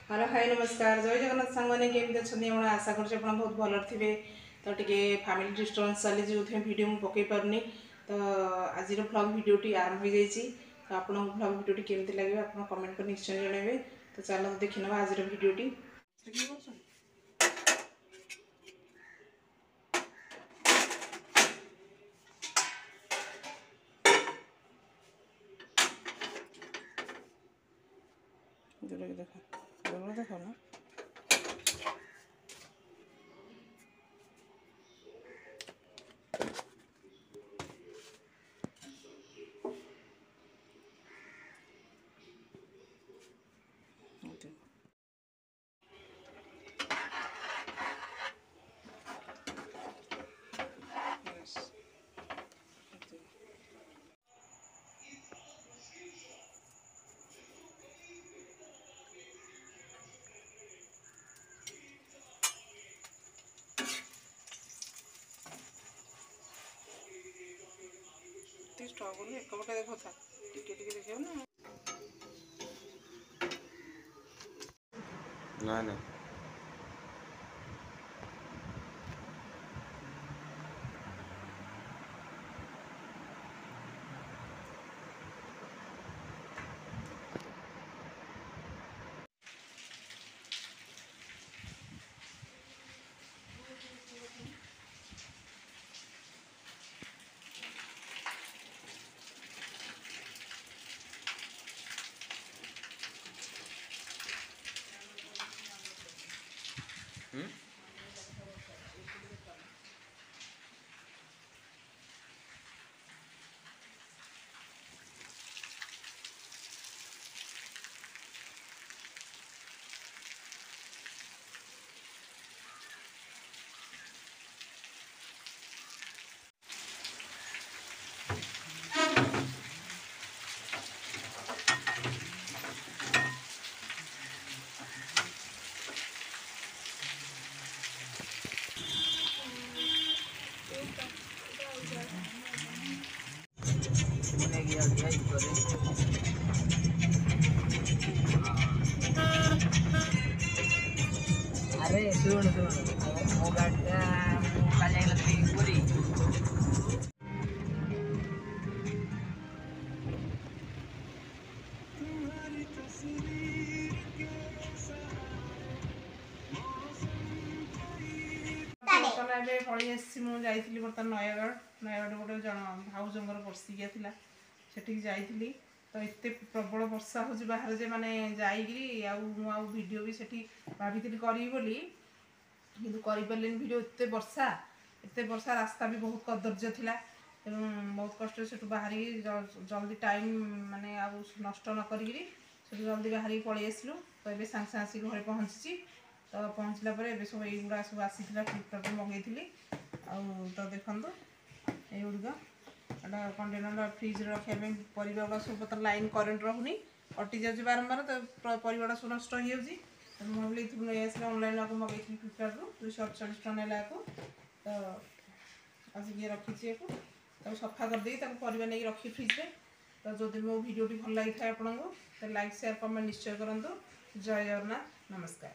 Hello hi नमस्कार जय जगन्नाथ सांगने केमी अच्छे मैं आशा कर बहुत भल थे। तो टी फैमिली डिस्टर्बांस चली जो वीडियो मुझे पकई पारनी। तो आज व्लॉग वीडियोटी आरंभ हो जाइए। तो आप व्लॉग वीडियोटी केमती लगे आप कमेंट कर निश्चय जनइबे। तो चलो देखी ना आज वीडियोटी। देखो ना स्ट्रॉबेरी एक पटे देखो था टिके देखियो ना ना ना अरे सुन सुन मो गाड़ीटा काली आइला पूरी बर्तमान पलि आसी मुझे बर्तमान नयगढ़ नयगढ़ गोटे जन भाउजर बर्षिकिया था सेठी जाइली। तो एत प्रबल वर्षा हो बाहर जे मैंने जाइए वीडियो भी सेठी भाभी करी बोली किंतु करें वीडियो एत वर्षा रास्ता भी बहुत कदर्य था बहुत कष्ट से बाहर जल्दी टाइम माने आ नष्ट न करी जल्दी बाहर पलि आसलु। तो ये सांगे सांगे आसिक घरे पहुँची। तो पहुँचला पर सब युवा सब आसी फ्लिपकार्ट मंगई तो देखो युड़क एटा कंटेनर फ्रिज रखापी परिवा गुड़ा सब पता लाइन करेन्ट रोनी कटि जाऊँगी बारंबार। तो परिवाटा सब नष्ट हो जाऊँगी। तो मुझे नहीं आसला ऑनलाइन आपको मंगई फ्लिपकार्ट 248 टका ना तो आसिक रखी तो सफा करदे परिवा नहीं रखी फ्रिज में। तो जो मो भिडियोटी भल लगी था आपको तो लाइक शेयर कमेंट निश्चय करूँ। जय जगन्नाथ नमस्कार।